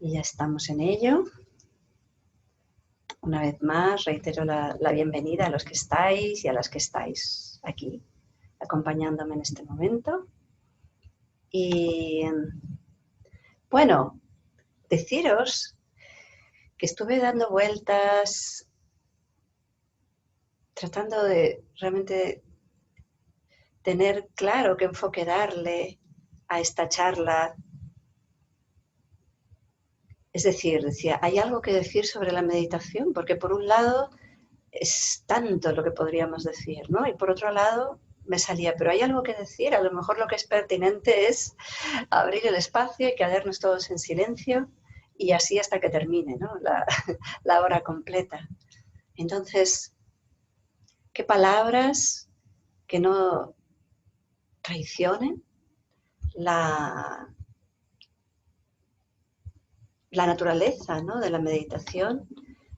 Y ya estamos en ello. Una vez más, reitero la bienvenida a los que estáis y a las que estáis aquí, acompañándome en este momento. Y bueno, deciros que estuve dando vueltas, tratando de realmente tener claro qué enfoque darle a esta charla. Es decir, decía, hay algo que decir sobre la meditación, porque por un lado es tanto lo que podríamos decir, ¿no? Y por otro lado me salía, pero hay algo que decir, a lo mejor lo que es pertinente es abrir el espacio y quedarnos todos en silencio y así hasta que termine, ¿no? la hora completa. Entonces, ¿qué palabras que no traicionen la naturaleza, ¿no? De la meditación?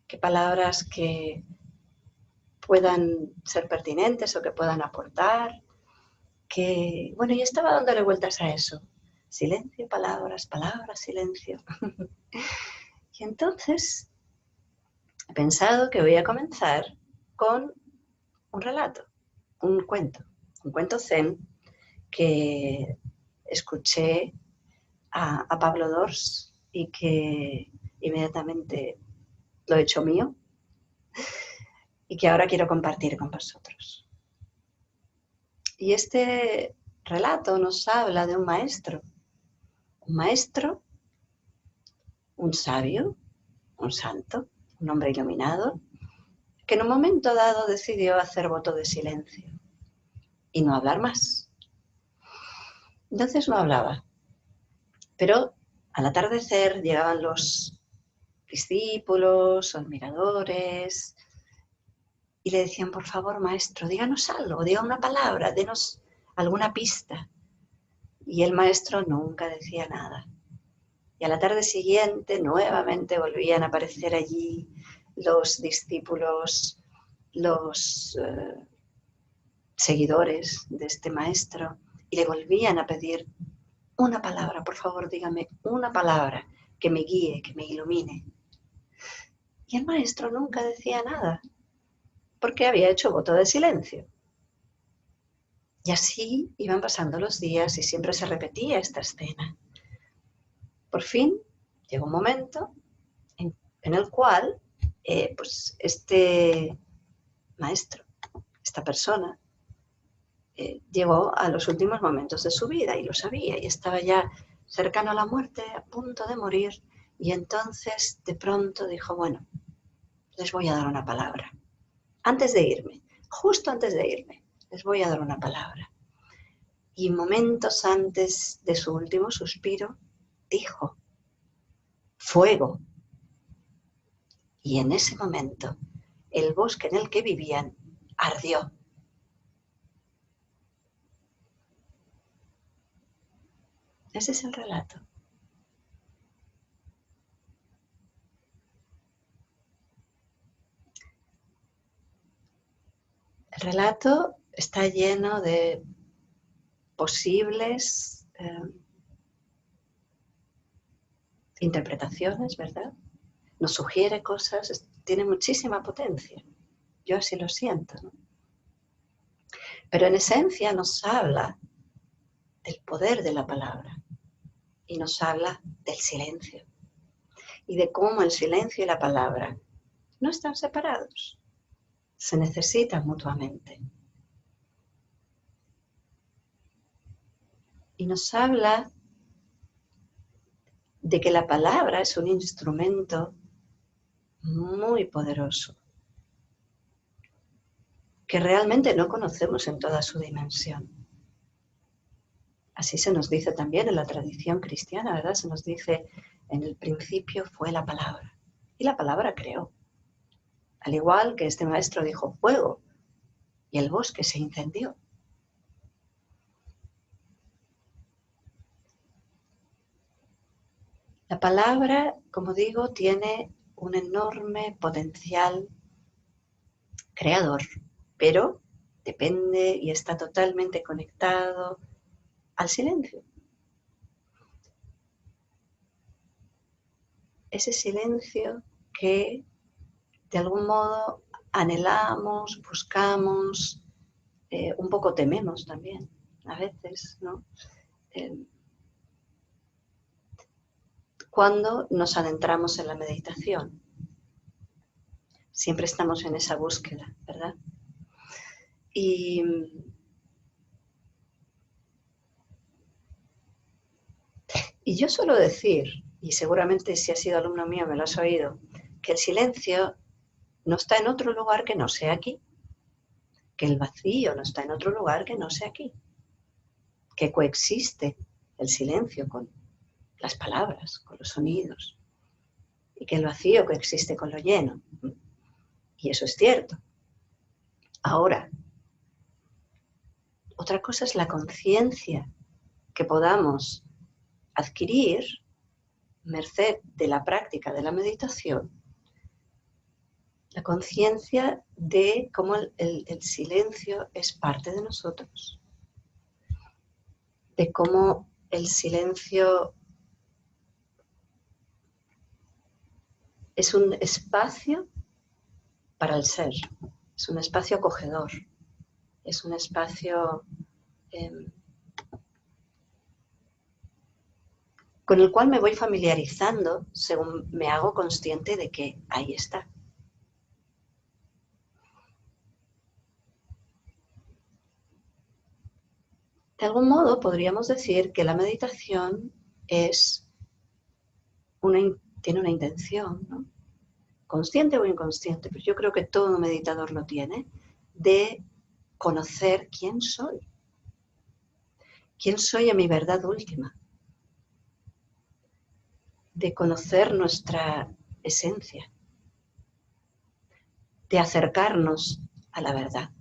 ¿Qué palabras que puedan ser pertinentes o que puedan aportar? Que, bueno, yo estaba dándole vueltas a eso. Silencio, palabras, palabras, silencio. Y entonces he pensado que voy a comenzar con un relato, un cuento zen que escuché a Pablo Dors y que inmediatamente lo he hecho mío y que ahora quiero compartir con vosotros. Y este relato nos habla de un maestro, un sabio, un santo, un hombre iluminado, que en un momento dado decidió hacer voto de silencio y no hablar más. Entonces no hablaba, pero al atardecer llegaban los discípulos, los admiradores, y le decían, por favor, maestro, díganos algo, diga una palabra, denos alguna pista. Y el maestro nunca decía nada. Y a la tarde siguiente nuevamente volvían a aparecer allí los discípulos, los seguidores de este maestro, y le volvían a pedir una palabra, por favor, dígame una palabra que me guíe, que me ilumine. Y el maestro nunca decía nada, porque había hecho voto de silencio. Y así iban pasando los días y siempre se repetía esta escena. Por fin llegó un momento en el cual pues este maestro, esta persona, llegó a los últimos momentos de su vida y lo sabía y estaba ya cercano a la muerte, a punto de morir, y entonces de pronto dijo, bueno, les voy a dar una palabra. Antes de irme, justo antes de irme, les voy a dar una palabra. Y momentos antes de su último suspiro, dijo, fuego. Y en ese momento, el bosque en el que vivían ardió. Ese es el relato. El relato está lleno de posibles interpretaciones, ¿verdad? Nos sugiere cosas, tiene muchísima potencia. Yo así lo siento, ¿no? Pero en esencia nos habla del poder de la palabra y nos habla del silencio y de cómo el silencio y la palabra no están separados, se necesitan mutuamente. Y nos habla de que la palabra es un instrumento muy poderoso, que realmente no conocemos en toda su dimensión. Así se nos dice también en la tradición cristiana, ¿verdad? Se nos dice, en el principio fue la palabra, y la palabra creó. Al igual que este maestro dijo fuego, y el bosque se incendió. La palabra, como digo, tiene un enorme potencial creador, pero depende y está totalmente conectado al silencio. ese silencio que de algún modo anhelamos, buscamos, un poco tememos también, a veces, ¿no? Cuando nos adentramos en la meditación. Siempre estamos en esa búsqueda, ¿verdad? Y yo suelo decir, y seguramente si has sido alumno mío me lo has oído, que el silencio no está en otro lugar que no sea aquí, que el vacío no está en otro lugar que no sea aquí, que coexiste el silencio con las palabras, con los sonidos, y que el vacío coexiste con lo lleno. Y eso es cierto. Ahora, otra cosa es la conciencia que podamos adquirir merced de la práctica de la meditación, la conciencia de cómo el silencio es parte de nosotros, de cómo el silencio es un espacio para el ser, es un espacio acogedor, es un espacio con el cual me voy familiarizando según me hago consciente de que ahí está. De algún modo podríamos decir que la meditación tiene una intención, ¿no? Consciente o inconsciente, pero yo creo que todo meditador lo tiene, de conocer quién soy a mi verdad última, de conocer nuestra esencia, de acercarnos a la verdad.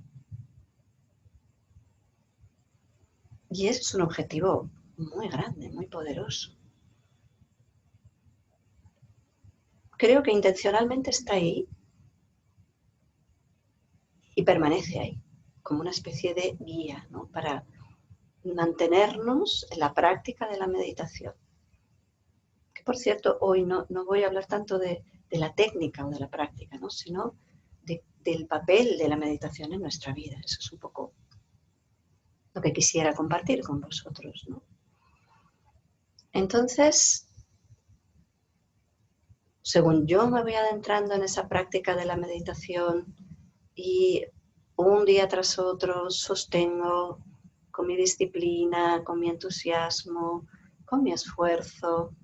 Y ese es un objetivo muy grande, muy poderoso. Creo que intencionalmente está ahí y permanece ahí, como una especie de guía, ¿no? Para mantenernos en la práctica de la meditación. Que por cierto, hoy no voy a hablar tanto de la técnica o de la práctica, ¿no? Sino del papel de la meditación en nuestra vida. Eso es un poco lo que quisiera compartir con vosotros, ¿no? Entonces, según yo me voy adentrando en esa práctica de la meditación y un día tras otro sostengo con mi disciplina, con mi entusiasmo, con mi esfuerzo,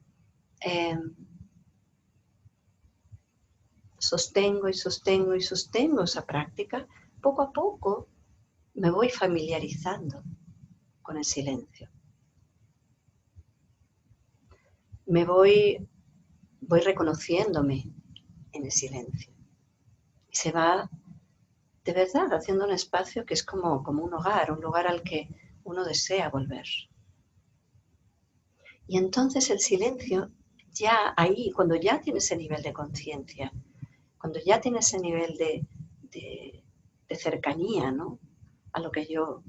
sostengo y sostengo y sostengo esa práctica, poco a poco me voy familiarizando con el silencio. Me voy reconociéndome en el silencio. Y se va, de verdad, haciendo un espacio que es como un hogar, un lugar al que uno desea volver. Y entonces el silencio, ya ahí, cuando ya tiene ese nivel de conciencia, cuando ya tiene ese nivel de cercanía, ¿no?, a lo que yo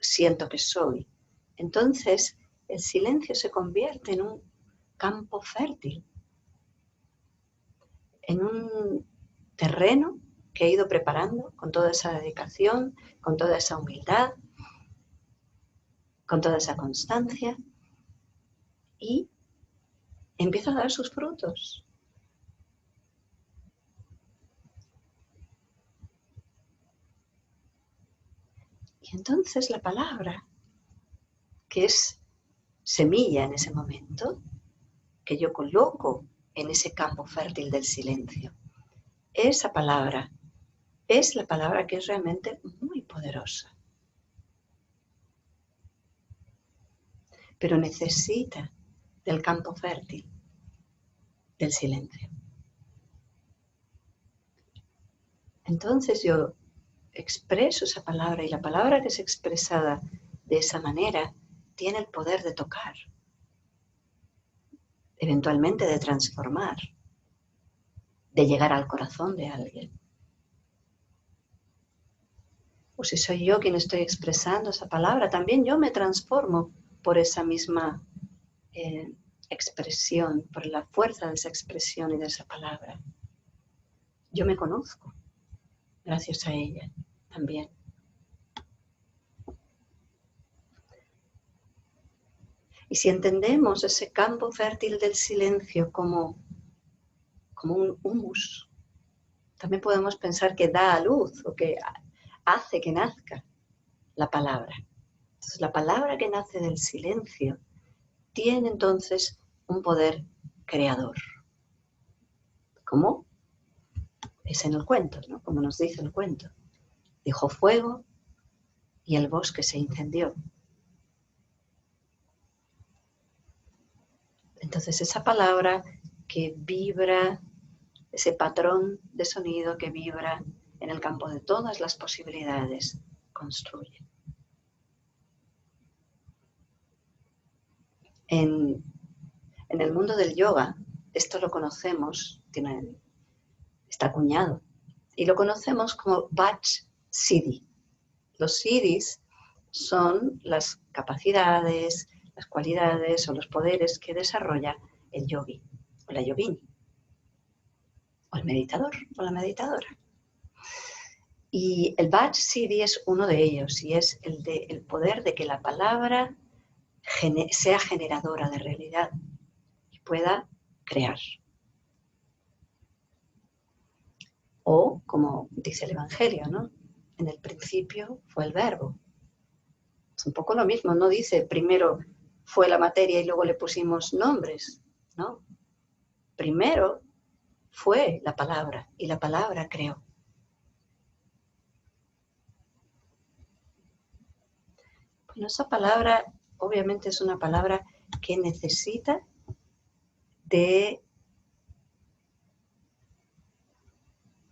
siento que soy, entonces el silencio se convierte en un campo fértil, en un terreno que he ido preparando con toda esa dedicación, con toda esa humildad, con toda esa constancia, y empieza a dar sus frutos. Y entonces la palabra, que es semilla en ese momento, que yo coloco en ese campo fértil del silencio, esa palabra es la palabra que es realmente muy poderosa. Pero necesita del campo fértil, del silencio. Entonces yo expreso esa palabra y la palabra que es expresada de esa manera tiene el poder de tocar, eventualmente de transformar, de llegar al corazón de alguien. O si soy yo quien estoy expresando esa palabra, también yo me transformo por esa misma expresión, por la fuerza de esa expresión y de esa palabra. Yo me conozco gracias a ella también. Y si entendemos ese campo fértil del silencio como un humus, también podemos pensar que da a luz o que hace que nazca la palabra. Entonces, la palabra que nace del silencio tiene entonces un poder creador. ¿Cómo? Es en el cuento, ¿no? Como nos dice el cuento. Dijo fuego y el bosque se incendió. Entonces, esa palabra que vibra, ese patrón de sonido que vibra en el campo de todas las posibilidades, construye. En el mundo del yoga, esto lo conocemos, está acuñado, y lo conocemos como Vajra Siddhi. Los siddhis son las capacidades, las cualidades o los poderes que desarrolla el yogi o la yogini, o el meditador o la meditadora. Y el Vajra Siddhi es uno de ellos, y es el poder de que la palabra sea generadora de realidad y pueda crear. O, como dice el Evangelio, ¿no? En el principio fue el verbo. Es un poco lo mismo, no dice primero fue la materia y luego le pusimos nombres, ¿no? Primero fue la palabra y la palabra creó. Bueno, esa palabra obviamente es una palabra que necesita de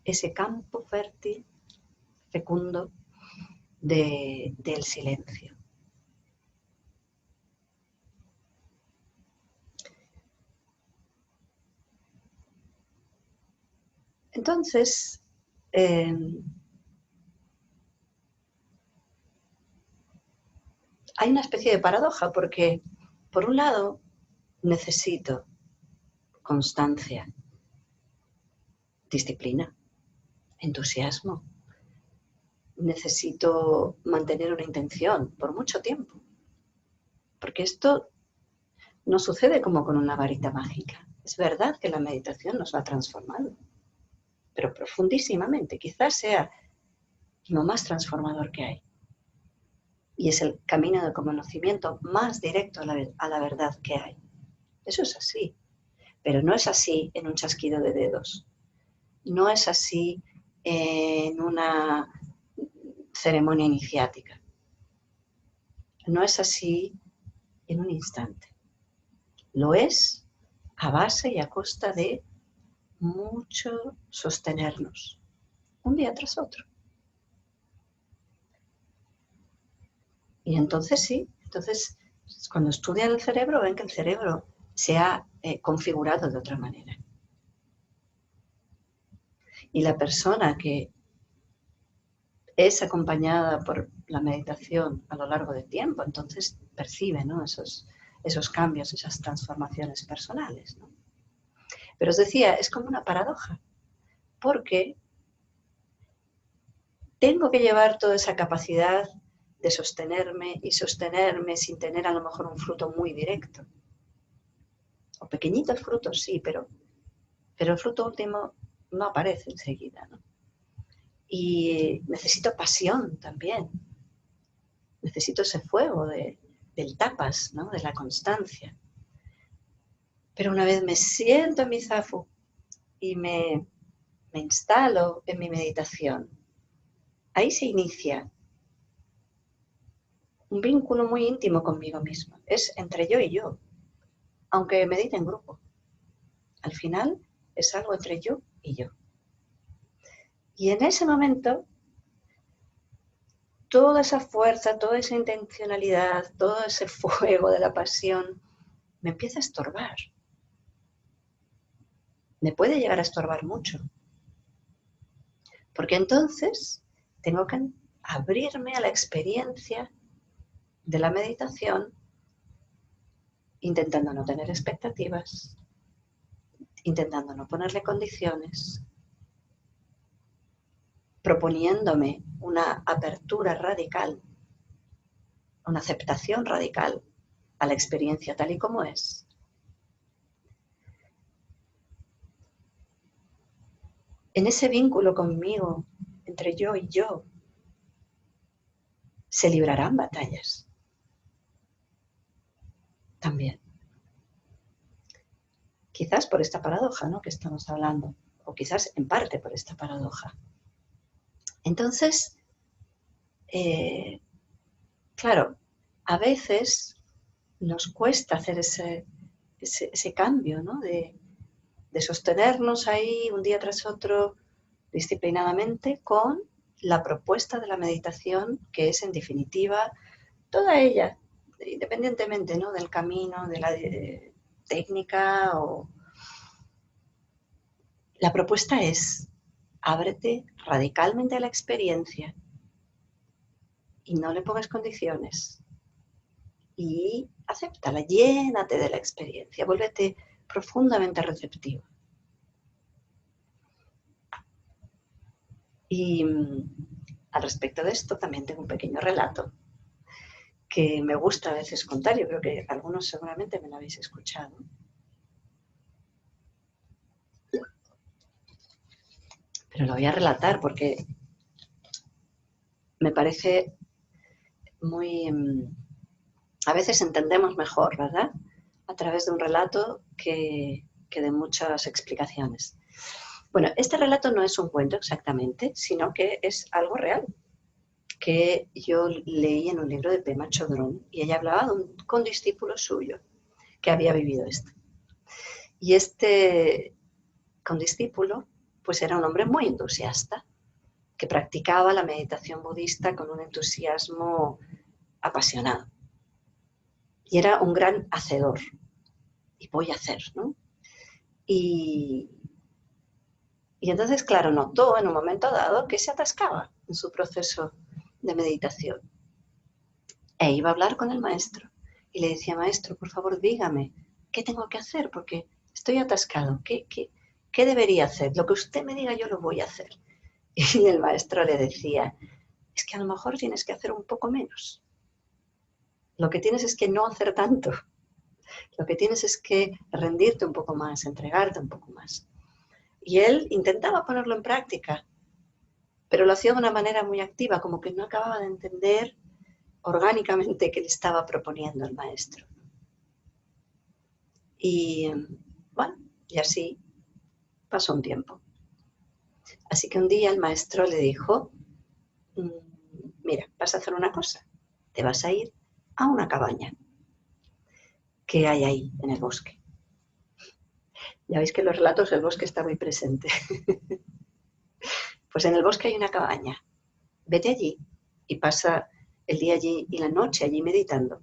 ese campo fértil, fecundo, del silencio. Entonces, hay una especie de paradoja porque, por un lado, necesito constancia, disciplina, entusiasmo. Necesito mantener una intención por mucho tiempo. Porque esto no sucede como con una varita mágica. Es verdad que la meditación nos va transformando, pero profundísimamente. Quizás sea lo más transformador que hay. Y es el camino de conocimiento más directo a la verdad que hay. Eso es así. Pero no es así en un chasquido de dedos. No es así en una ceremonia iniciática. No es así en un instante. Lo es a base y a costa de mucho sostenernos, un día tras otro. Y entonces sí, cuando estudian el cerebro ven que el cerebro se ha configurado de otra manera. Y la persona que es acompañada por la meditación a lo largo del tiempo, entonces percibe, ¿no? esos cambios, esas transformaciones personales, ¿no? Pero os decía, es como una paradoja, porque tengo que llevar toda esa capacidad de sostenerme y sostenerme sin tener a lo mejor un fruto muy directo. O pequeñito el fruto, sí, pero el fruto último no aparece enseguida, ¿no? Y necesito pasión también. Necesito ese fuego del tapas, ¿no? De la constancia. Pero una vez me siento en mi zafu y me instalo en mi meditación, ahí se inicia un vínculo muy íntimo conmigo misma. Es entre yo y yo, aunque medite en grupo. Al final es algo entre yo y yo. Y en ese momento, toda esa fuerza, toda esa intencionalidad, todo ese fuego de la pasión, me empieza a estorbar. Me puede llegar a estorbar mucho. Porque entonces tengo que abrirme a la experiencia de la meditación intentando no tener expectativas, intentando no ponerle condiciones, proponiéndome una apertura radical, una aceptación radical a la experiencia tal y como es. En ese vínculo conmigo, entre yo y yo, se librarán batallas. También. Quizás por esta paradoja, ¿no?, que estamos hablando, o quizás en parte por esta paradoja. Entonces, claro, a veces nos cuesta hacer ese cambio, ¿no?, de sostenernos ahí un día tras otro disciplinadamente con la propuesta de la meditación, que es en definitiva toda ella, independientemente, ¿no?, del camino, de la técnica. La propuesta es: ábrete radicalmente a la experiencia y no le pongas condiciones. Y acéptala, llénate de la experiencia, vuélvete profundamente receptivo. Y al respecto de esto también tengo un pequeño relato que me gusta a veces contar. Yo creo que algunos seguramente me lo habéis escuchado. Pero lo voy a relatar porque me parece muy... a veces entendemos mejor, ¿verdad?, a través de un relato que de muchas explicaciones. Bueno, este relato no es un cuento exactamente, sino que es algo real, que yo leí en un libro de Pema Chodron, y ella hablaba de un condiscípulo suyo que había vivido esto. Y este condiscípulo pues era un hombre muy entusiasta, que practicaba la meditación budista con un entusiasmo apasionado. Y era un gran hacedor. Y voy a hacer, ¿no? Y entonces, claro, notó en un momento dado que se atascaba en su proceso de meditación. E iba a hablar con el maestro. Y le decía: maestro, por favor, dígame, ¿qué tengo que hacer? Porque estoy atascado. ¿Qué debería hacer? Lo que usted me diga, yo lo voy a hacer. Y el maestro le decía: es que a lo mejor tienes que hacer un poco menos. Lo que tienes es que no hacer tanto. Lo que tienes es que rendirte un poco más, entregarte un poco más. Y él intentaba ponerlo en práctica, pero lo hacía de una manera muy activa, como que no acababa de entender orgánicamente qué le estaba proponiendo el maestro. Y bueno, y así pasó un tiempo. Así que un día el maestro le dijo: mira, vas a hacer una cosa, te vas a ir a una cabaña que hay ahí en el bosque. Ya veis que en los relatos el bosque está muy presente. Pues en el bosque hay una cabaña. Vete allí y pasa el día allí y la noche allí meditando.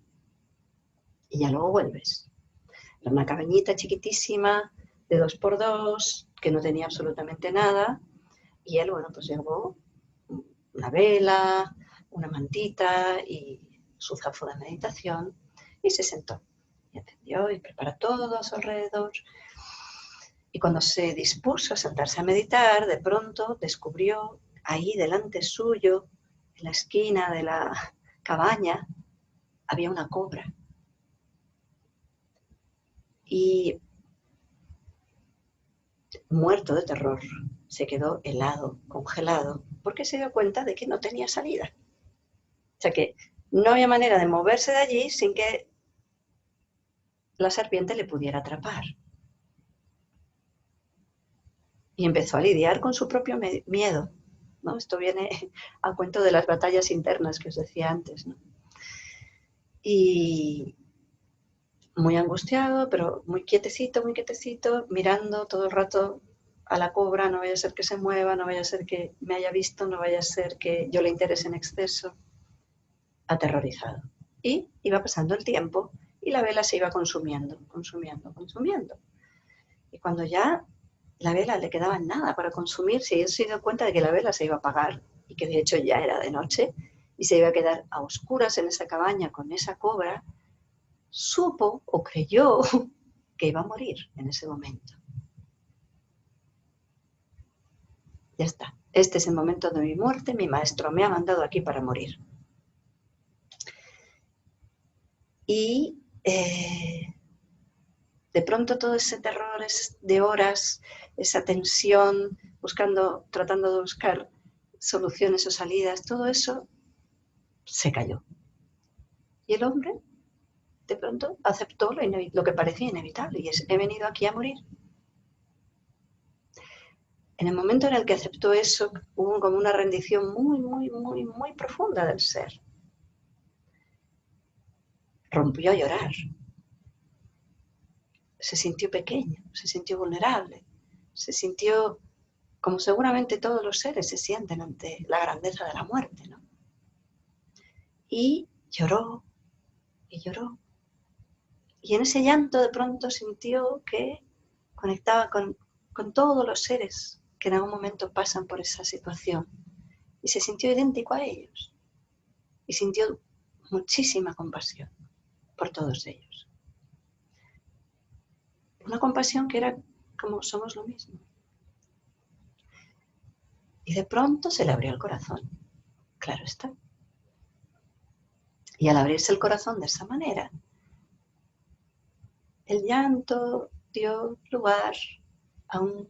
Y ya luego vuelves. Era una cabañita chiquitísima de 2x2 que no tenía absolutamente nada. Y él, bueno, pues llevó una vela, una mantita y su zafo de meditación y se sentó. Y encendió y preparó todo a su alrededor. Y cuando se dispuso a sentarse a meditar, de pronto descubrió ahí delante suyo, en la esquina de la cabaña, había una cobra. Y muerto de terror, se quedó helado, congelado, porque se dio cuenta de que no tenía salida. O sea que no había manera de moverse de allí sin que la serpiente le pudiera atrapar. Y empezó a lidiar con su propio miedo, ¿no? Esto viene a cuento de las batallas internas que os decía antes, ¿no? Y muy angustiado, pero muy quietecito, mirando todo el rato a la cobra, no vaya a ser que se mueva, no vaya a ser que me haya visto, no vaya a ser que yo le interese en exceso, aterrorizado. Y iba pasando el tiempo y la vela se iba consumiendo. Y cuando ya la vela le quedaba nada para consumirse, y él se dio cuenta de que la vela se iba a apagar y que de hecho ya era de noche y se iba a quedar a oscuras en esa cabaña con esa cobra, supo o creyó que iba a morir en ese momento. Ya está. Este es el momento de mi muerte. Mi maestro me ha mandado aquí para morir. Y de pronto todo ese terror de horas, esa tensión, tratando de buscar soluciones o salidas, todo eso se cayó. Y el hombre, de pronto, aceptó lo que parecía inevitable, y es: he venido aquí a morir. En el momento en el que aceptó eso, hubo como una rendición muy, muy, muy, muy profunda del ser. Rompió a llorar. Se sintió pequeño, se sintió vulnerable, se sintió como seguramente todos los seres se sienten ante la grandeza de la muerte, ¿no? Y lloró, y lloró. Y en ese llanto de pronto sintió que conectaba con todos los seres que en algún momento pasan por esa situación. Y se sintió idéntico a ellos. Y sintió muchísima compasión por todos ellos. Una compasión que era como: somos lo mismo. Y de pronto se le abrió el corazón. Claro está. Y al abrirse el corazón de esa manera, el llanto dio lugar a un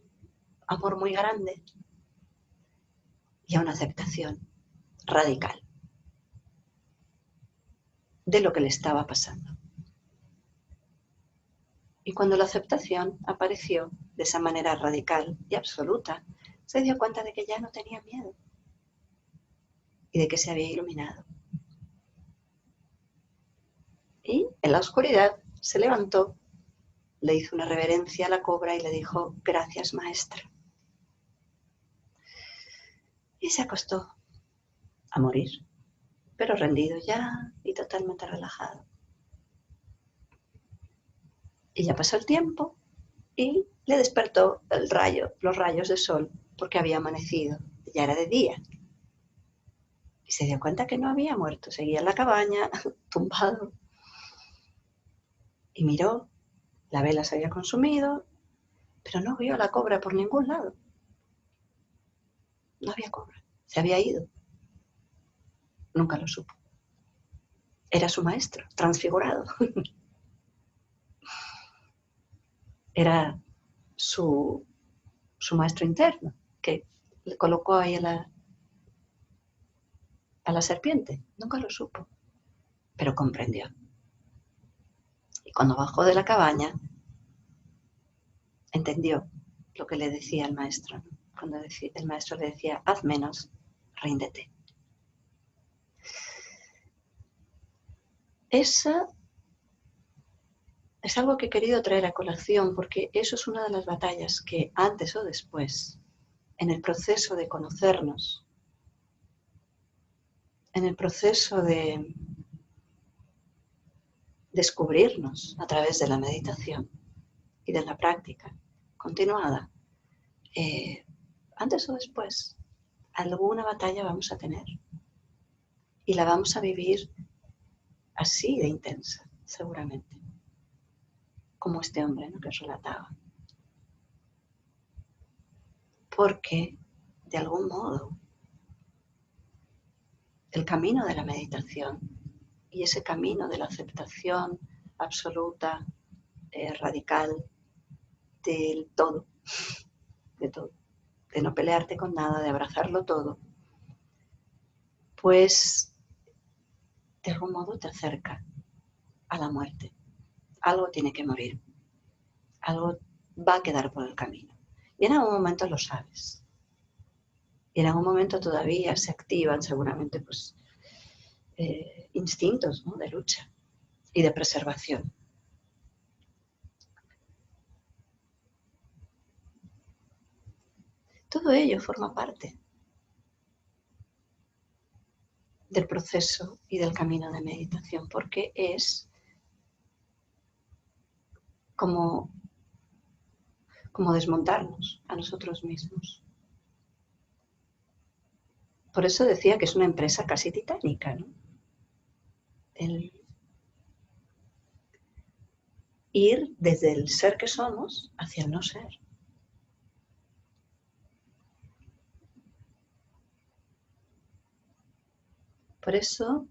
amor muy grande y a una aceptación radical de lo que le estaba pasando. Y cuando la aceptación apareció de esa manera radical y absoluta, se dio cuenta de que ya no tenía miedo y de que se había iluminado. Y en la oscuridad se levantó, le hizo una reverencia a la cobra y le dijo: gracias, maestra. Y se acostó a morir, pero rendido ya y totalmente relajado. Y ya pasó el tiempo y le despertó los rayos de sol, porque había amanecido, ya era de día. Y se dio cuenta que no había muerto, seguía en la cabaña, tumbado. Y miró, la vela se había consumido, pero no vio a la cobra por ningún lado. No había cobra, se había ido. Nunca lo supo. Era su maestro, transfigurado. Era su maestro interno, que le colocó ahí a la serpiente. Nunca lo supo, pero comprendió. Y cuando bajó de la cabaña, entendió lo que le decía el maestro. Cuando el maestro le decía: haz menos, ríndete. Esa es algo que he querido traer a colación, porque eso es una de las batallas que antes o después, en el proceso de conocernos, en el proceso de descubrirnos a través de la meditación y de la práctica continuada, antes o después, alguna batalla vamos a tener y la vamos a vivir así de intensa, seguramente, como este hombre, ¿no?, que os relataba. Porque, de algún modo, el camino de la meditación y ese camino de la aceptación absoluta, radical, del todo, de todo, de no pelearte con nada, de abrazarlo todo, pues de algún modo te acerca a la muerte. Algo tiene que morir, algo va a quedar por el camino. Y en algún momento lo sabes. Y en algún momento todavía se activan seguramente pues, instintos, ¿no?, de lucha y de preservación. Todo ello forma parte del proceso y del camino de meditación, porque es como desmontarnos a nosotros mismos. Por eso decía que es una empresa casi titánica, ¿no? ir desde el ser que somos hacia el no ser. Por eso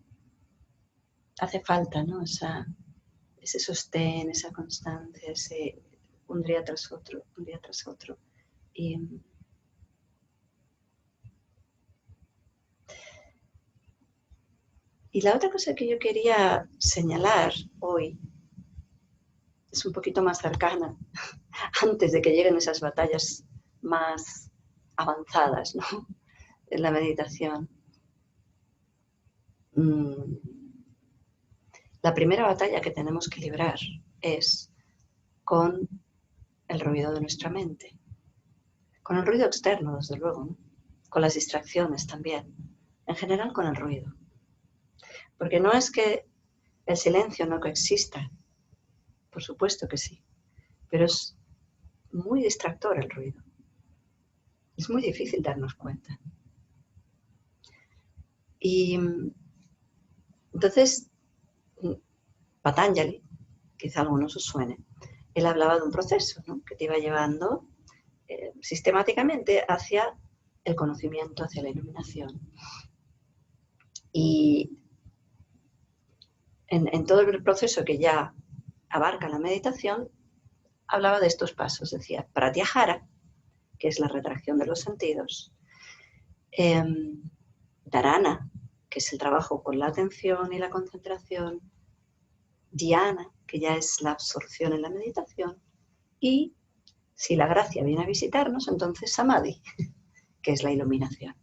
hace falta, ¿no? Ese sostén, esa constancia, ese un día tras otro, un día tras otro. Y la otra cosa que yo quería señalar hoy es un poquito más cercana, antes de que lleguen esas batallas más avanzadas, ¿no? En la meditación. La primera batalla que tenemos que librar es con el ruido de nuestra mente, con el ruido externo, desde luego, ¿no? Con las distracciones también, en general con el ruido. Porque no es que el silencio no coexista, por supuesto que sí, pero es muy distractor el ruido. Es muy difícil darnos cuenta. Y entonces, Patanjali, quizá a algunos os suene, él hablaba de un proceso, ¿no? Que te iba llevando sistemáticamente hacia el conocimiento, hacia la iluminación. Y en todo el proceso que ya abarca la meditación, hablaba de estos pasos. Decía, pratyahara, que es la retracción de los sentidos, dharana, que es el trabajo con la atención y la concentración, dhyana, que ya es la absorción en la meditación, y si la gracia viene a visitarnos, entonces samadhi, que es la iluminación.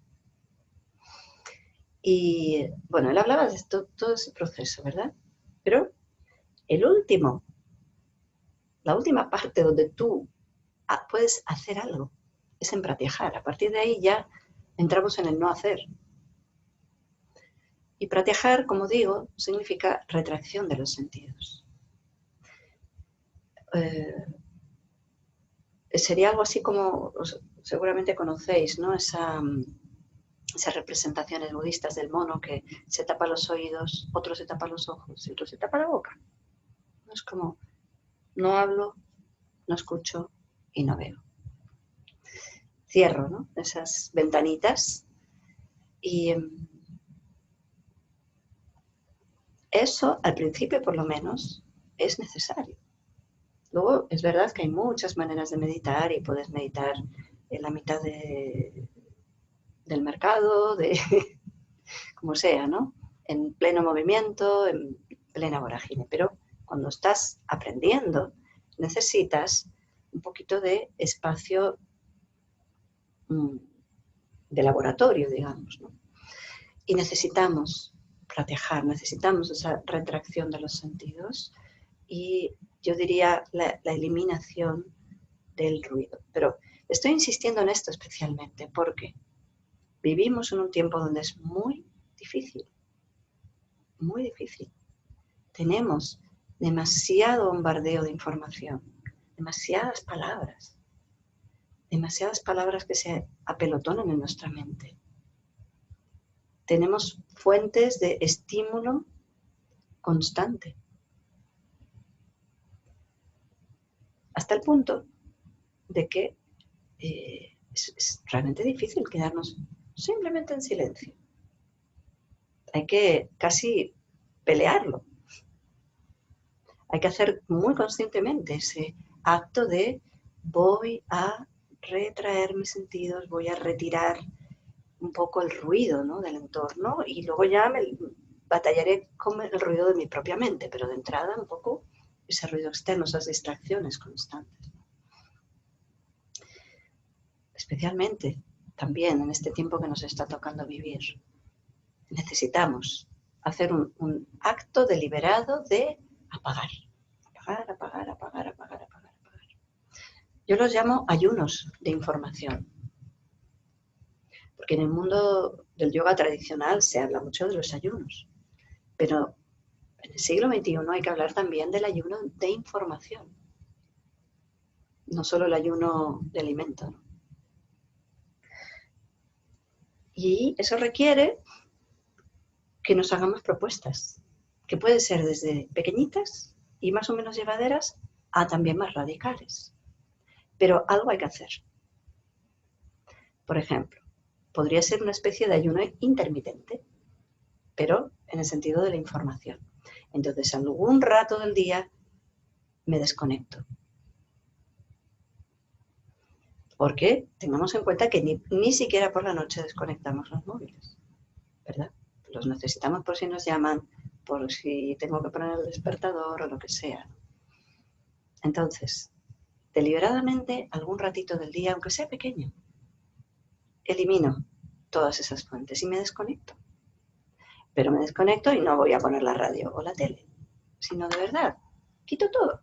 Y bueno, él hablaba de todo ese proceso, ¿verdad? Pero la última parte donde tú puedes hacer algo es en pratyahara. A partir de ahí ya entramos en el no hacer. Y pratyahara, como digo, significa retracción de los sentidos. Sería algo así como, seguramente conocéis, ¿no? Esas representaciones budistas del mono que se tapa los oídos, otro se tapa los ojos y otro se tapa la boca. ¿No? Es como, no hablo, no escucho y no veo. Cierro, ¿no? Esas ventanitas y eso, al principio por lo menos, es necesario. Luego, es verdad que hay muchas maneras de meditar y puedes meditar en la mitad del mercado, como sea, ¿no? En pleno movimiento, en plena vorágine. Pero cuando estás aprendiendo, necesitas un poquito de espacio de laboratorio, digamos, ¿no? Y necesitamos pratyahara, necesitamos esa retracción de los sentidos y yo diría la eliminación del ruido. Pero estoy insistiendo en esto especialmente porque vivimos en un tiempo donde es muy difícil, muy difícil. Tenemos demasiado bombardeo de información, demasiadas palabras que se apelotonan en nuestra mente. Tenemos fuentes de estímulo constante. Hasta el punto de que es realmente difícil quedarnos simplemente en silencio. Hay que casi pelearlo. Hay que hacer muy conscientemente ese acto de voy a retraer mis sentidos, voy a retirar un poco el ruido, ¿no? Del entorno y luego ya me batallaré con el ruido de mi propia mente, pero de entrada un poco ese ruido externo, esas distracciones constantes. Especialmente también en este tiempo que nos está tocando vivir. Necesitamos hacer un acto deliberado de apagar. Apagar. Yo los llamo ayunos de información. Porque en el mundo del yoga tradicional se habla mucho de los ayunos. Pero en el siglo XXI hay que hablar también del ayuno de información. No solo el ayuno de alimento, ¿no? Y eso requiere que nos hagamos propuestas, que pueden ser desde pequeñitas y más o menos llevaderas a también más radicales. Pero algo hay que hacer. Por ejemplo, podría ser una especie de ayuno intermitente, pero en el sentido de la información. Entonces, algún rato del día me desconecto. Porque tengamos en cuenta que ni siquiera por la noche desconectamos los móviles, ¿verdad? Los necesitamos por si nos llaman, por si tengo que poner el despertador o lo que sea. Entonces, deliberadamente, algún ratito del día, aunque sea pequeño, elimino todas esas fuentes y me desconecto. Pero me desconecto y no voy a poner la radio o la tele, sino de verdad, quito todo.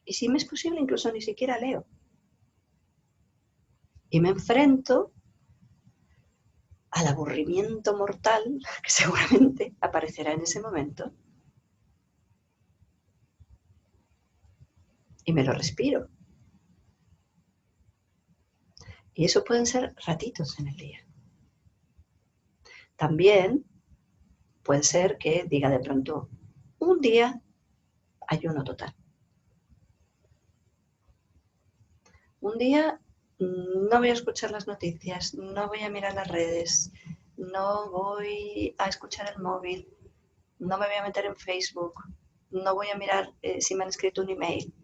Y si me es posible, incluso ni siquiera leo. Y me enfrento al aburrimiento mortal que seguramente aparecerá en ese momento. Y me lo respiro. Y eso pueden ser ratitos en el día. También puede ser que diga de pronto, un día ayuno total. Un día no voy a escuchar las noticias, no voy a mirar las redes, no voy a escuchar el móvil, no me voy a meter en Facebook, no voy a mirar si me han escrito un email.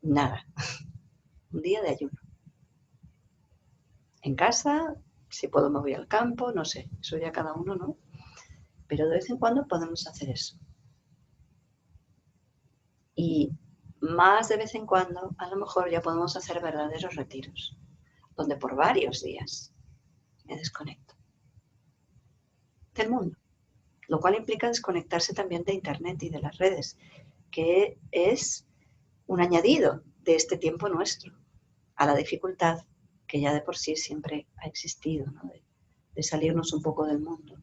Nada. Un día de ayuno. En casa, si puedo me voy al campo, no sé, eso ya cada uno, ¿no? Pero de vez en cuando podemos hacer eso. Y más de vez en cuando, a lo mejor ya podemos hacer verdaderos retiros, donde por varios días me desconecto del mundo, lo cual implica desconectarse también de Internet y de las redes, que es un añadido de este tiempo nuestro, a la dificultad que ya de por sí siempre ha existido, ¿no? de salirnos un poco del mundo.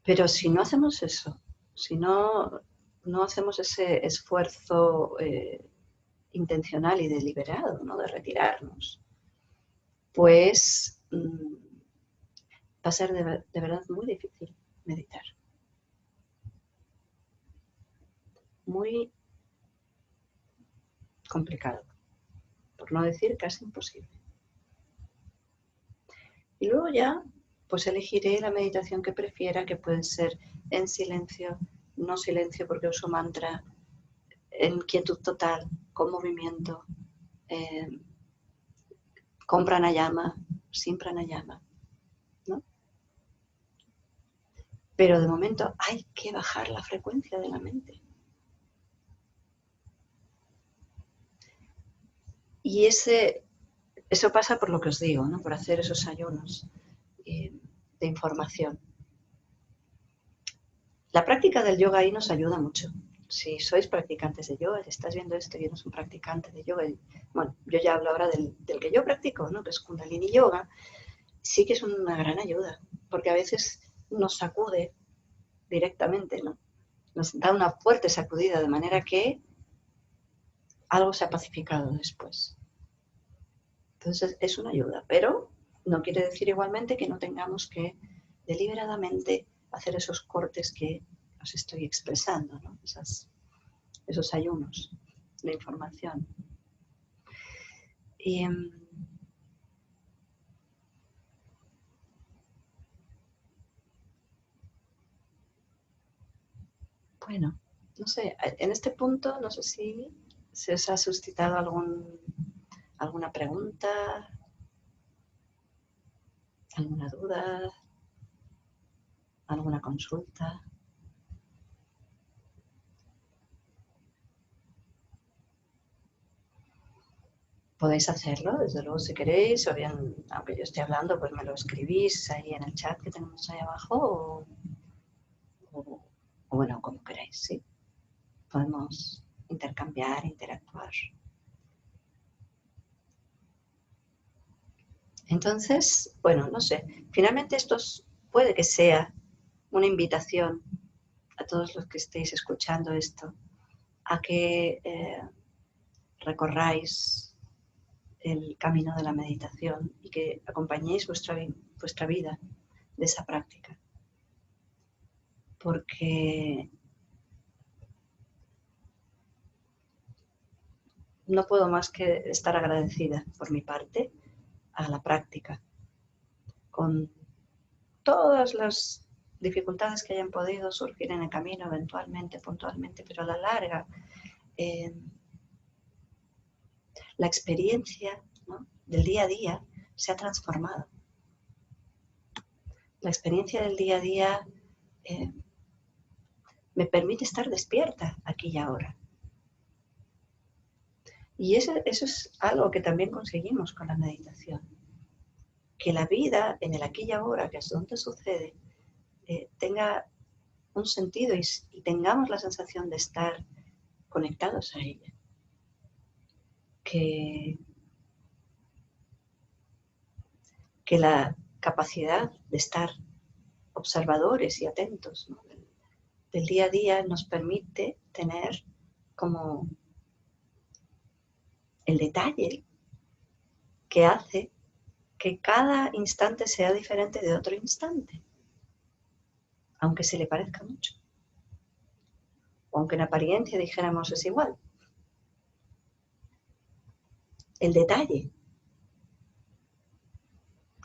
Pero si no hacemos eso, si no hacemos ese esfuerzo intencional y deliberado, ¿no? De retirarnos, pues va a ser de verdad muy difícil meditar. Muy complicado, por no decir casi imposible. Y luego ya, pues elegiré la meditación que prefiera, que puede ser en silencio, no silencio porque uso mantra, en quietud total, con movimiento, con pranayama, sin pranayama, ¿no? Pero de momento hay que bajar la frecuencia de la mente. Y eso pasa por lo que os digo, ¿no? Por hacer esos ayunos de información. La práctica del yoga ahí nos ayuda mucho. Si sois practicantes de yoga, si estás viendo esto y eres un practicante de yoga, bueno, yo ya hablo ahora del que yo practico, ¿no? Que es Kundalini Yoga, sí que es una gran ayuda, porque a veces nos sacude directamente, ¿no? Nos da una fuerte sacudida, de manera que algo se ha pacificado después. Entonces es una ayuda, pero no quiere decir igualmente que no tengamos que deliberadamente hacer esos cortes que os estoy expresando, ¿no? Esos ayunos de información. Y, bueno, no sé, en este punto no sé si se os ha suscitado alguna pregunta, alguna duda, alguna consulta. Podéis hacerlo, desde luego, si queréis, o bien, aunque yo esté hablando, pues me lo escribís ahí en el chat que tenemos ahí abajo, o bueno, como queráis, ¿sí? Podemos intercambiar, interactuar. Entonces, bueno, no sé, finalmente esto puede que sea una invitación a todos los que estéis escuchando esto, a que recorráis el camino de la meditación y que acompañéis vuestra vida de esa práctica. porque no puedo más que estar agradecida por mi parte a la práctica, con todas las dificultades que hayan podido surgir en el camino, eventualmente, puntualmente, pero a la larga, la experiencia, ¿no?, del día a día se ha transformado. La experiencia del día a día me permite estar despierta aquí y ahora. Y eso es algo que también conseguimos con la meditación. Que la vida en el aquí y ahora, que es donde sucede, tenga un sentido y tengamos la sensación de estar conectados a ella. Que la capacidad de estar observadores y atentos, ¿no?, del día a día nos permite tener como el detalle que hace que cada instante sea diferente de otro instante, aunque se le parezca mucho, o aunque en apariencia dijéramos es igual. El detalle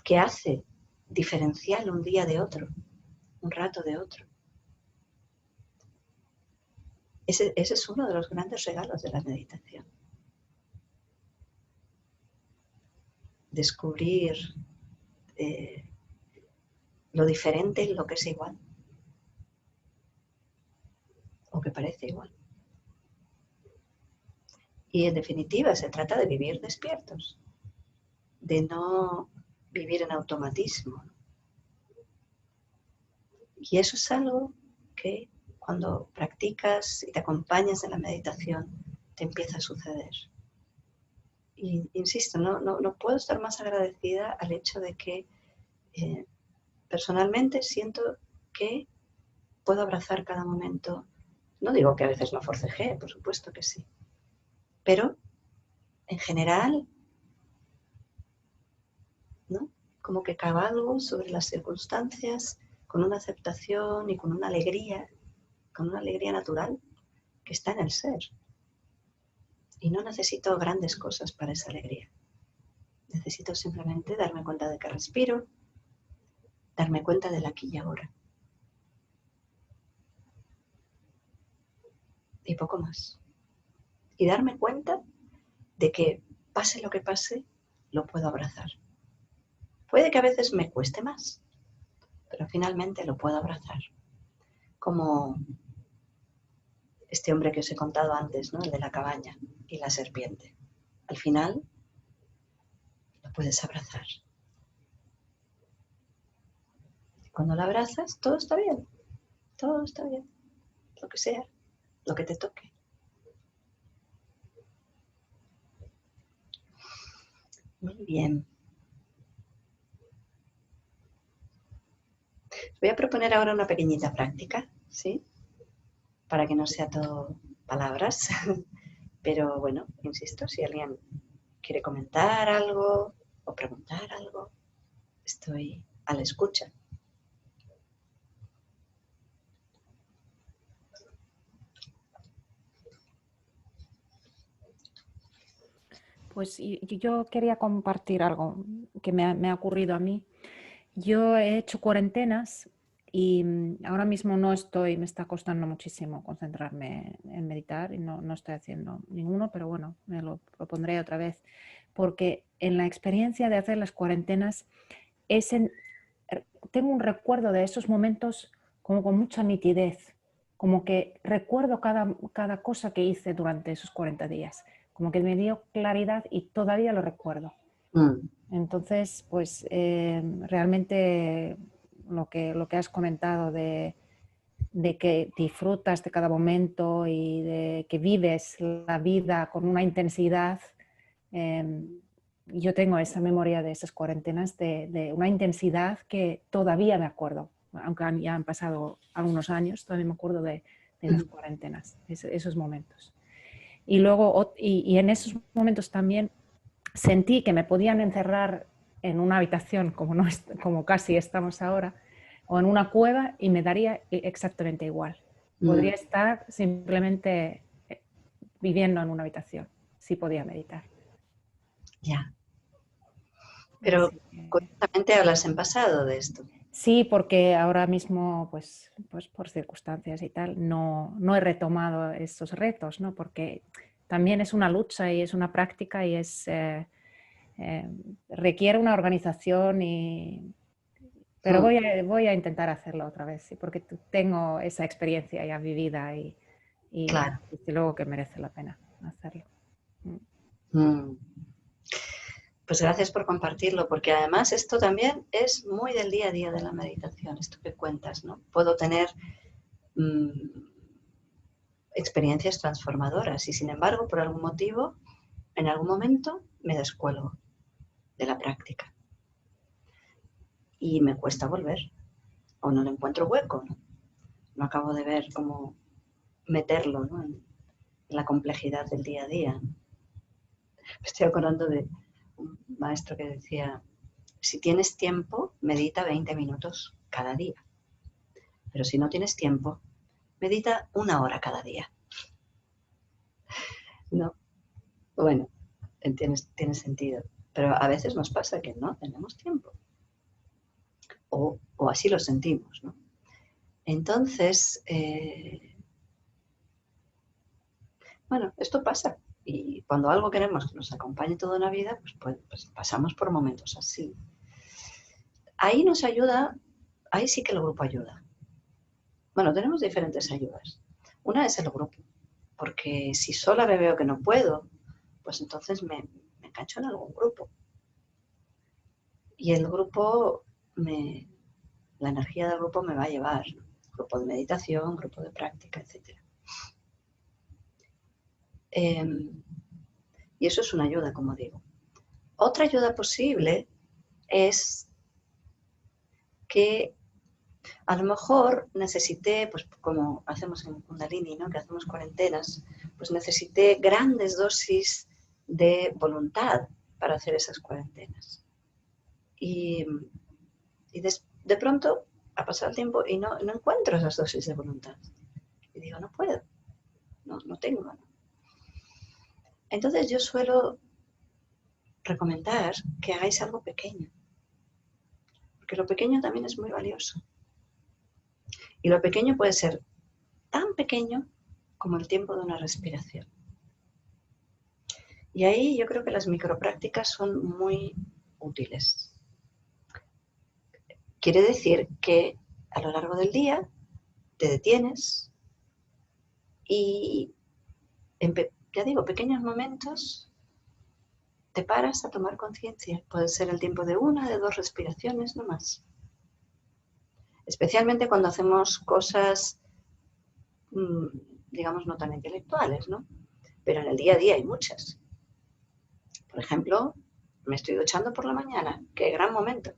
que hace diferencial un día de otro, un rato de otro. Ese es uno de los grandes regalos de la meditación. Descubrir lo diferente en lo que es igual, o que parece igual. Y en definitiva se trata de vivir despiertos, de no vivir en automatismo. Y eso es algo que cuando practicas y te acompañas en la meditación te empieza a suceder. Y insisto, no puedo estar más agradecida al hecho de que personalmente siento que puedo abrazar cada momento. No digo que a veces no forcejee, por supuesto que sí. Pero, en general, ¿no?, como que cabalgo sobre las circunstancias con una aceptación y con una alegría natural que está en el ser. Y no necesito grandes cosas para esa alegría. Necesito simplemente darme cuenta de que respiro, darme cuenta del aquí y ahora. Y poco más. Y darme cuenta de que pase lo que pase, lo puedo abrazar. Puede que a veces me cueste más, pero finalmente lo puedo abrazar. Como este hombre que os he contado antes, ¿no?, el de la cabaña y la serpiente. Al final, lo puedes abrazar. Y cuando la abrazas, todo está bien. Todo está bien. Lo que sea, lo que te toque. Muy bien. Voy a proponer ahora una pequeñita práctica, ¿sí?, para que no sea todo palabras. Pero bueno, insisto, si alguien quiere comentar algo o preguntar algo, estoy a la escucha. Pues yo quería compartir algo que me ha ocurrido a mí. Yo he hecho cuarentenas y ahora mismo me está costando muchísimo concentrarme en meditar y no estoy haciendo ninguno, pero bueno, me lo propondré otra vez. Porque en la experiencia de hacer las cuarentenas tengo un recuerdo de esos momentos como con mucha nitidez, como que recuerdo cada cosa que hice durante esos 40 días, como que me dio claridad y todavía lo recuerdo. Entonces, pues realmente lo que has comentado de que disfrutas de cada momento y de que vives la vida con una intensidad, yo tengo esa memoria de esas cuarentenas de una intensidad que todavía me acuerdo, aunque ya han pasado algunos años, todavía me acuerdo de las cuarentenas, esos momentos. Y luego, y en esos momentos también sentí que me podían encerrar en una habitación como casi estamos ahora, o en una cueva y me daría exactamente igual. Podría estar simplemente viviendo en una habitación, si podía meditar. Ya. Pero Así que, curiosamente hablas en pasado de esto. sí, porque ahora mismo, pues por circunstancias y tal, no he retomado estos retos, ¿no? Porque también es una lucha y es una práctica y requiere una organización pero voy a intentar hacerlo otra vez, sí, porque tengo esa experiencia ya vivida y Claro. desde luego que merece la pena hacerlo. Mm. Pues gracias por compartirlo, porque además esto también es muy del día a día de la meditación, esto que cuentas, ¿no? Puedo tener experiencias transformadoras y sin embargo, por algún motivo, en algún momento me descuelgo de la práctica y me cuesta volver o no le encuentro hueco, ¿no? No acabo de ver cómo meterlo, ¿no? en la complejidad del día a día. Me estoy acordando de un maestro que decía, si tienes tiempo, medita 20 minutos cada día. Pero si no tienes tiempo, medita 1 hora cada día. No, bueno, tiene sentido. Pero a veces nos pasa que no tenemos tiempo. O así lo sentimos, ¿no? Entonces, bueno, esto pasa. Y cuando algo queremos que nos acompañe toda una vida, pues pasamos por momentos así. Ahí nos ayuda, ahí sí que el grupo ayuda. Bueno, tenemos diferentes ayudas. Una es el grupo, porque si sola me veo que no puedo, pues entonces me engancho en algún grupo. Y el grupo, la energía del grupo me va a llevar. Grupo de meditación, grupo de práctica, etc. Y eso es una ayuda, como digo. Otra ayuda posible es que a lo mejor necesité, pues como hacemos en Kundalini, ¿no? Que hacemos cuarentenas, pues necesité grandes dosis de voluntad para hacer esas cuarentenas. Y de pronto ha pasado el tiempo y no encuentro esas dosis de voluntad. Y digo, no puedo, no tengo. ¿No? Entonces yo suelo recomendar que hagáis algo pequeño, porque lo pequeño también es muy valioso. Y lo pequeño puede ser tan pequeño como el tiempo de una respiración. Y ahí yo creo que las microprácticas son muy útiles. Quiere decir que a lo largo del día te detienes y ya digo, pequeños momentos te paras a tomar conciencia. Puede ser el tiempo de 1, de 2 respiraciones, no más. Especialmente cuando hacemos cosas, digamos, no tan intelectuales, ¿no? Pero en el día a día hay muchas. Por ejemplo, me estoy duchando por la mañana. ¡Qué gran momento!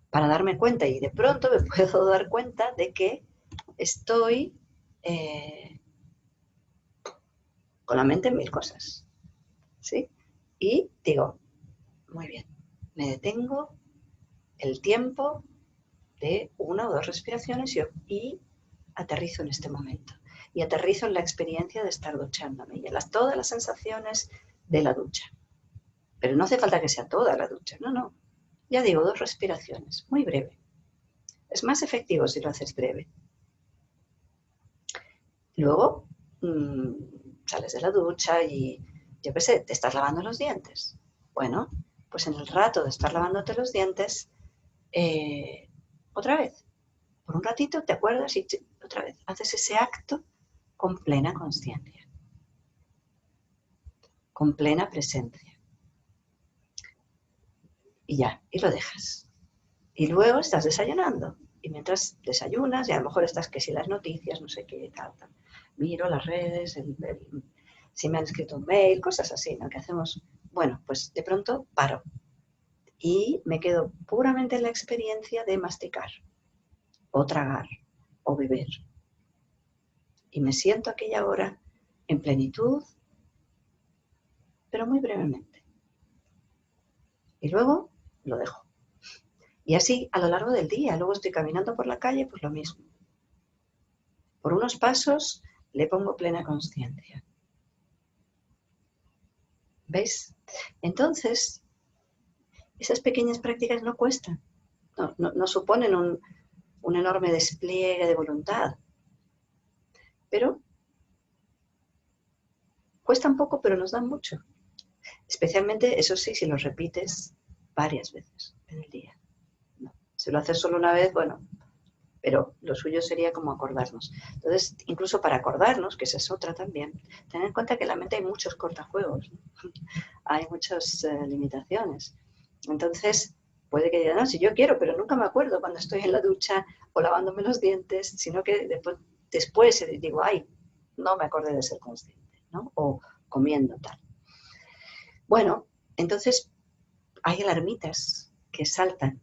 Para darme cuenta y de pronto me puedo dar cuenta de que estoy con la mente en 1000 cosas, ¿sí? Y digo, muy bien, me detengo el tiempo de 1 o 2 respiraciones y aterrizo en este momento. Y aterrizo en la experiencia de estar duchándome y en todas las sensaciones de la ducha. Pero no hace falta que sea toda la ducha, no. Ya digo, 2 respiraciones, muy breve. Es más efectivo si lo haces breve. Luego sales de la ducha y, yo qué sé, te estás lavando los dientes. Bueno, pues en el rato de estar lavándote los dientes, otra vez, por un ratito te acuerdas y otra vez haces ese acto con plena consciencia, con plena presencia. Y ya, y lo dejas. Y luego estás desayunando. Y mientras desayunas, y a lo mejor estás que si las noticias, no sé qué, tal. Miro las redes, si me han escrito un mail, cosas así, ¿no? Que hacemos. Bueno, pues de pronto paro. Y me quedo puramente en la experiencia de masticar, o tragar, o beber. Y me siento aquella hora en plenitud, pero muy brevemente. Y luego lo dejo. Y así a lo largo del día. Luego estoy caminando por la calle, pues lo mismo. Por unos pasos le pongo plena consciencia. ¿Veis? Entonces, esas pequeñas prácticas no cuestan, no suponen un enorme despliegue de voluntad, pero cuestan poco, pero nos dan mucho. Especialmente, eso sí, si los repites varias veces en el día. No. Si lo haces solo una vez, bueno, pero lo suyo sería como acordarnos. Entonces, incluso para acordarnos, que esa es otra también, ten en cuenta que en la mente hay muchos cortajuegos, ¿no? Hay muchas limitaciones. Entonces, puede que digan, no, si yo quiero, pero nunca me acuerdo cuando estoy en la ducha o lavándome los dientes, sino que después digo, ay, no me acordé de ser consciente, ¿no? O comiendo tal. Bueno, entonces hay alarmitas que saltan,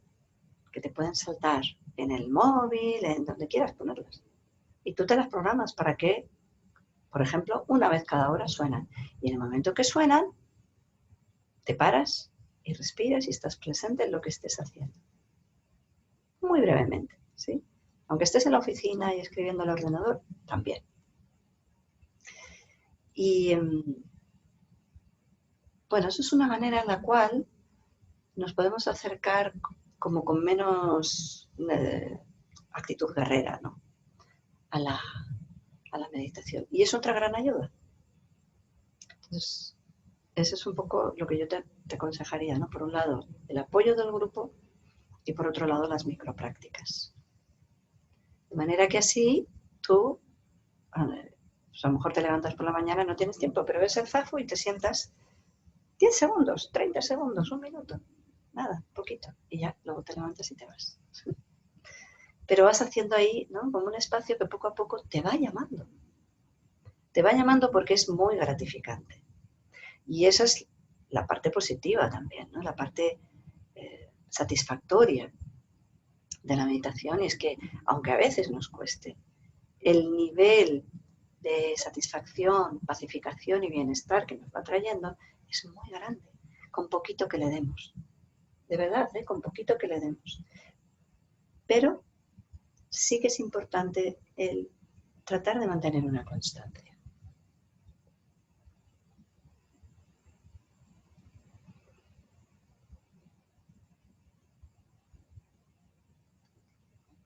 que te pueden saltar en el móvil, en donde quieras ponerlas. Y tú te las programas para que, por ejemplo, una vez cada hora suenan. Y en el momento que suenan, te paras y respiras y estás presente en lo que estés haciendo. Muy brevemente, ¿sí? Aunque estés en la oficina y escribiendo al ordenador, también. Y bueno, eso es una manera en la cual nos podemos acercar como con menos actitud guerrera, ¿no? a la meditación. Y es otra gran ayuda. Entonces, eso es un poco lo que yo te aconsejaría, ¿no? Por un lado, el apoyo del grupo y por otro lado, las microprácticas. De manera que así tú, pues a lo mejor te levantas por la mañana, no tienes tiempo, pero ves el zafo y te sientas 10 segundos, 30 segundos, un minuto, nada, poquito, y ya, luego te levantas y te vas. Pero vas haciendo ahí, ¿no? Como un espacio que poco a poco te va llamando. Te va llamando porque es muy gratificante. Y esa es la parte positiva también, ¿no? La parte satisfactoria de la meditación. Y es que, aunque a veces nos cueste, el nivel de satisfacción, pacificación y bienestar que nos va trayendo es muy grande, con poquito que le demos. De verdad, con poquito que le demos. Pero sí que es importante el tratar de mantener una constancia.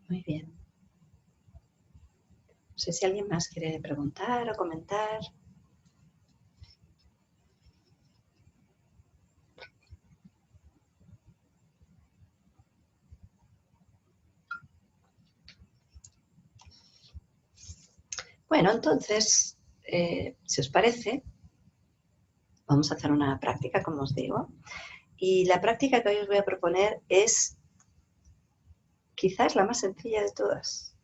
Muy bien. No sé si alguien más quiere preguntar o comentar. Bueno, entonces, si os parece, vamos a hacer una práctica, como os digo. Y la práctica que hoy os voy a proponer es quizás la más sencilla de todas.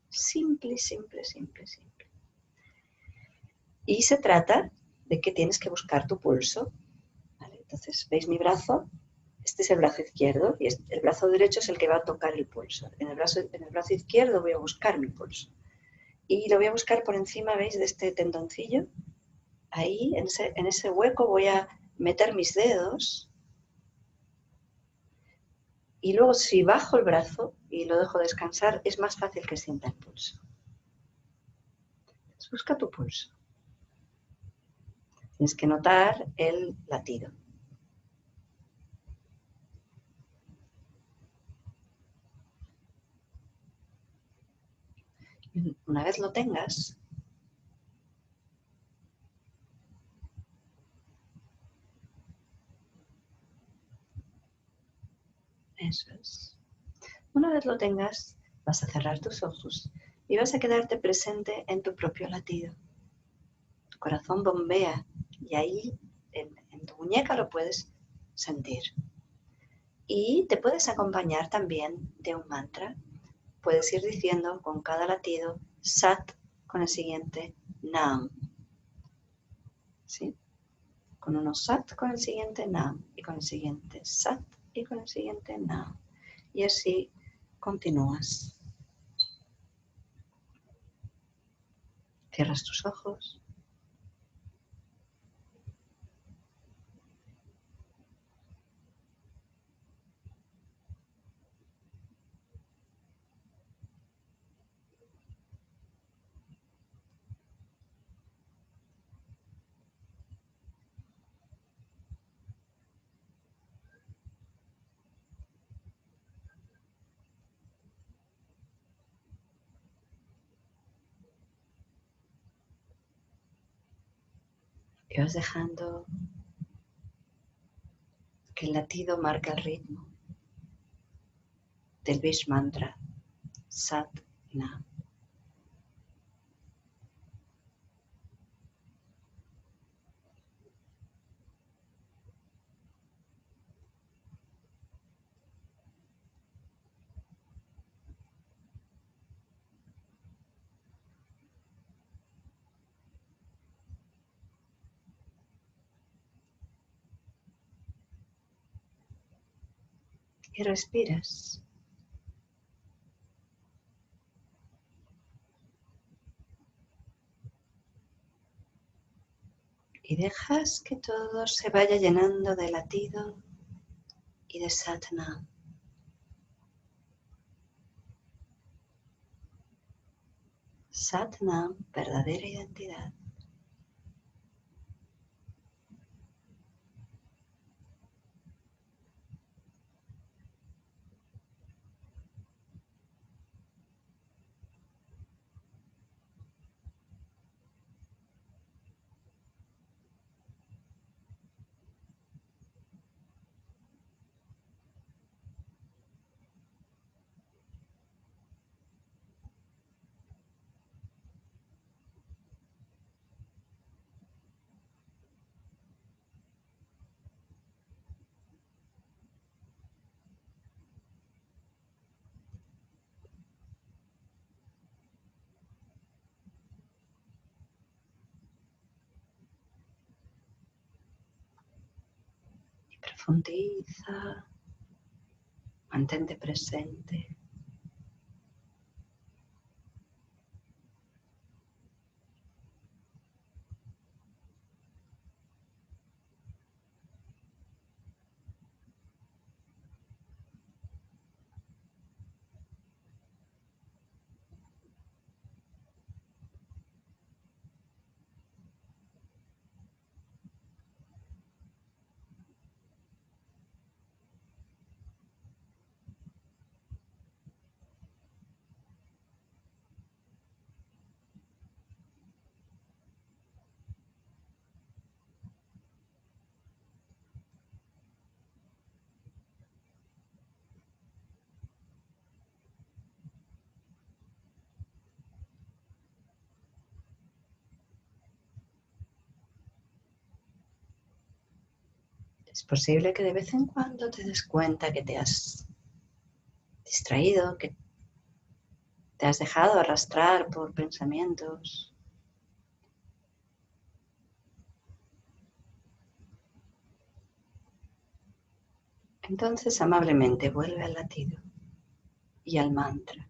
Simple, simple, simple, simple. Y se trata de que tienes que buscar tu pulso. ¿Vale? Entonces, ¿veis mi brazo? Este es el brazo izquierdo y el brazo derecho es el que va a tocar el pulso. En el brazo izquierdo voy a buscar mi pulso. Y lo voy a buscar por encima, ¿veis? De este tendoncillo. Ahí, en ese hueco, voy a meter mis dedos. Y luego, si bajo el brazo y lo dejo descansar, es más fácil que sienta el pulso. Entonces, busca tu pulso. Tienes que notar el latido. Una vez lo tengas, eso es. Una vez lo tengas, vas a cerrar tus ojos y vas a quedarte presente en tu propio latido. Tu corazón bombea y ahí en tu muñeca lo puedes sentir. Y te puedes acompañar también de un mantra. Puedes ir diciendo con cada latido Sat con el siguiente Nam. ¿Sí? Con unos Sat con el siguiente Nam y con el siguiente Sat y con el siguiente Nam. Y así continúas. Cierras tus ojos. Y vas dejando que el latido marque el ritmo del Vish Mantra Sat Nam. Y respiras. Y dejas que todo se vaya llenando de latido y de Satnam. Satnam, verdadera identidad. Y profundiza, mantente presente. Es posible que de vez en cuando te des cuenta que te has distraído, que te has dejado arrastrar por pensamientos. Entonces amablemente vuelve al latido y al mantra.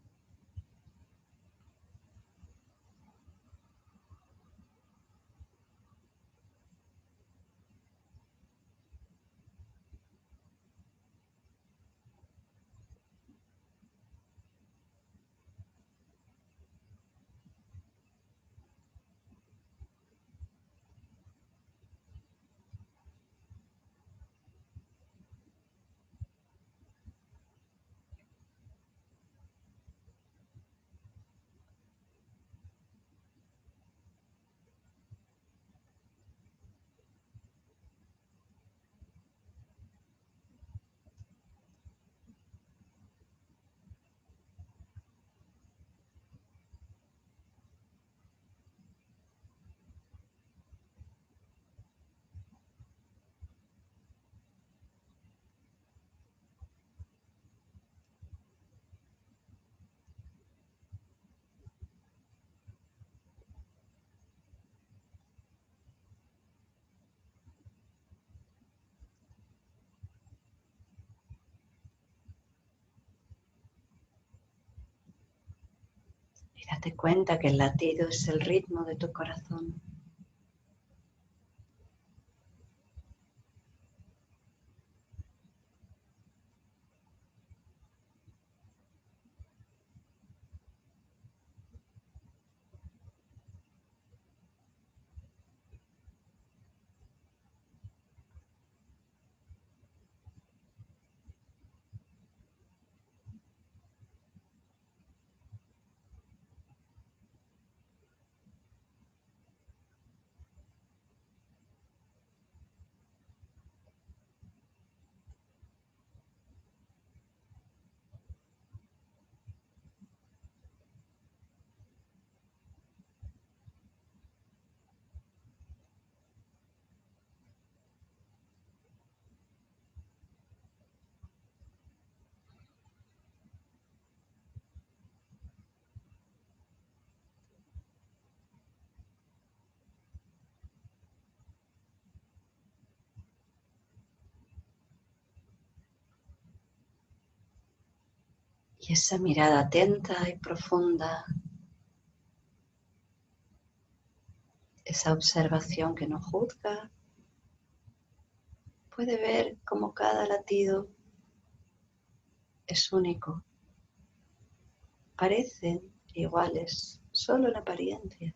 Y date cuenta que el latido es el ritmo de tu corazón. Y esa mirada atenta y profunda, esa observación que no juzga, puede ver cómo cada latido es único. Parecen iguales, solo en apariencia.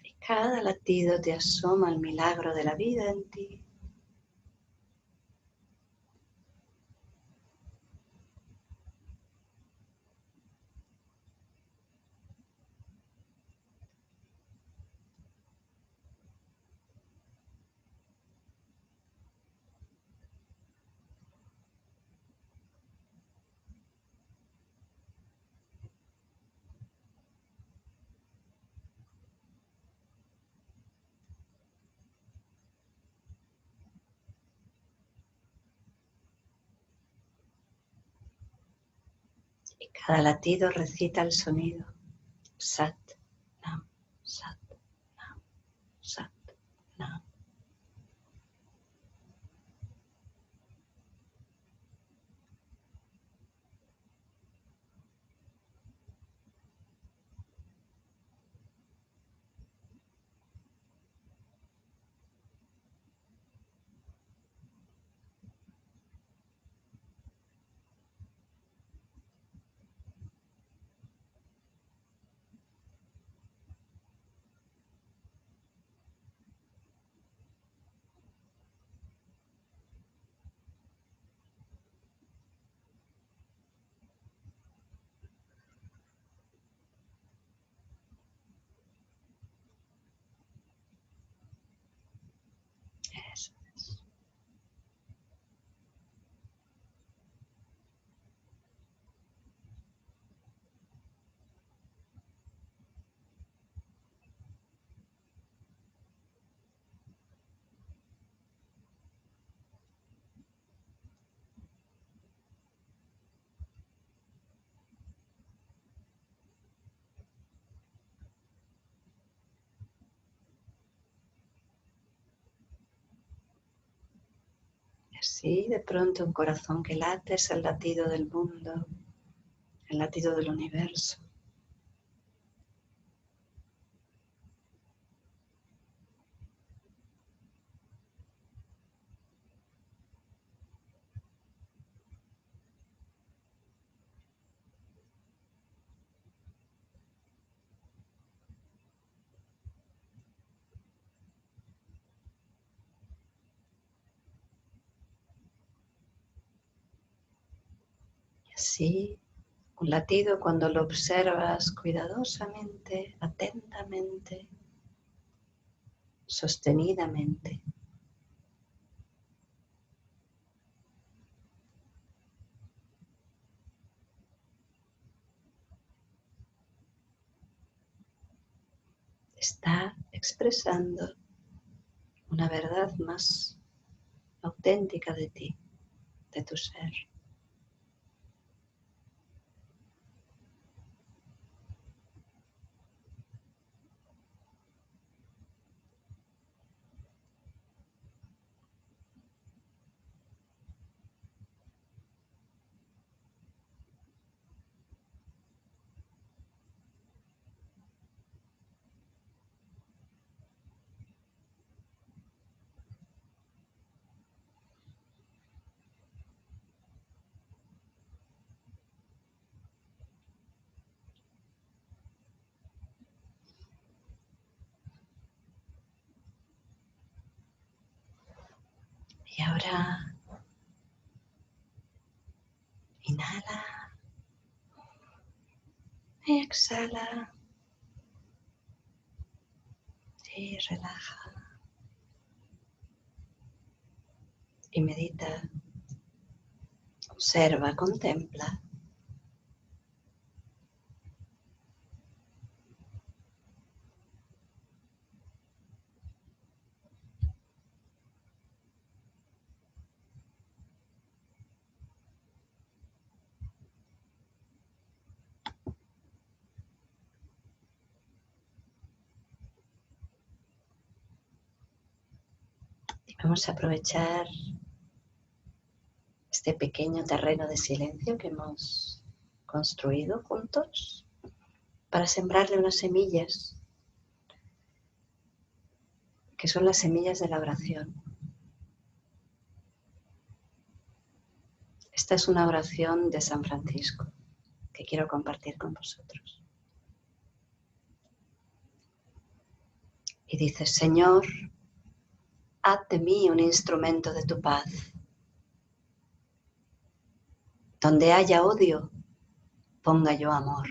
Y cada latido te asoma el milagro de la vida en ti. Y cada latido recita el sonido. Sat, Nam, Sat, Nam, Sat, Nam. Eso es. Y así de pronto un corazón que late es el latido del mundo, el latido del universo. Y así un latido cuando lo observas cuidadosamente, atentamente, sostenidamente, está expresando una verdad más auténtica de ti, de tu ser. Y ahora inhala Exhala. Y relaja. Y medita. Observa, contempla. Y vamos a aprovechar este pequeño terreno de silencio que hemos construido juntos para sembrarle unas semillas, que son las semillas de la oración. Esta es una oración de San Francisco que quiero compartir con vosotros. Y dice: Señor, haz de mí un instrumento de tu paz. Donde haya odio, ponga yo amor.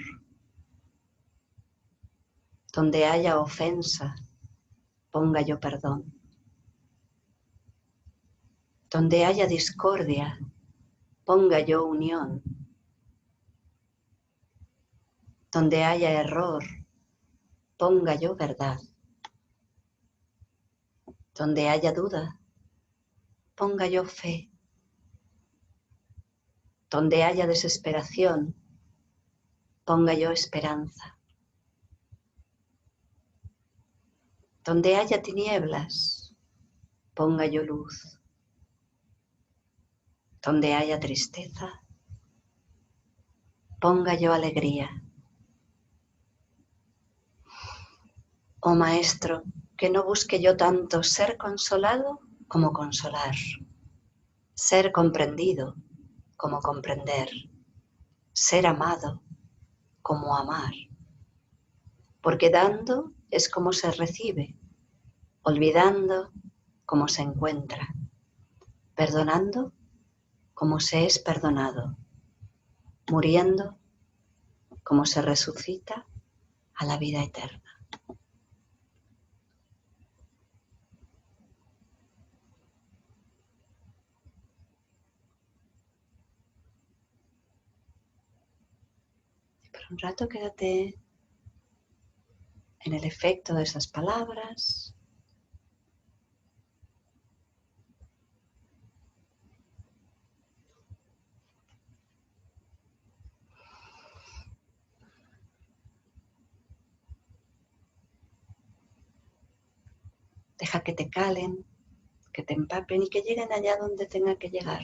Donde haya ofensa, ponga yo perdón. Donde haya discordia, ponga yo unión. Donde haya error, ponga yo verdad. Donde haya duda, ponga yo fe. Donde haya desesperación, ponga yo esperanza. Donde haya tinieblas, ponga yo luz. Donde haya tristeza, ponga yo alegría. Oh Maestro, que no busque yo tanto ser consolado como consolar, ser comprendido como comprender, ser amado como amar. Porque dando es como se recibe, olvidando como se encuentra, perdonando como se es perdonado, muriendo como se resucita a la vida eterna. Y por un rato quédate en el efecto de esas palabras. Deja que te calen, que te empapen y que lleguen allá donde tengan que llegar.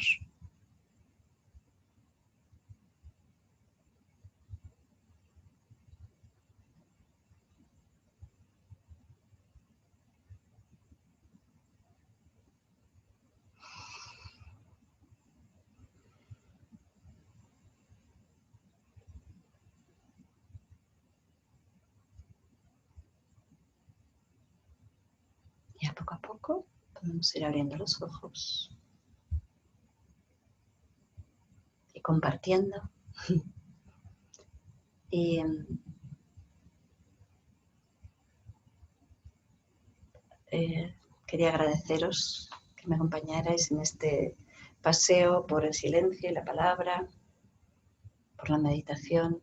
Y a poco podemos ir abriendo los ojos y compartiendo. Y quería agradeceros que me acompañarais en este paseo por el silencio y la palabra, por la meditación.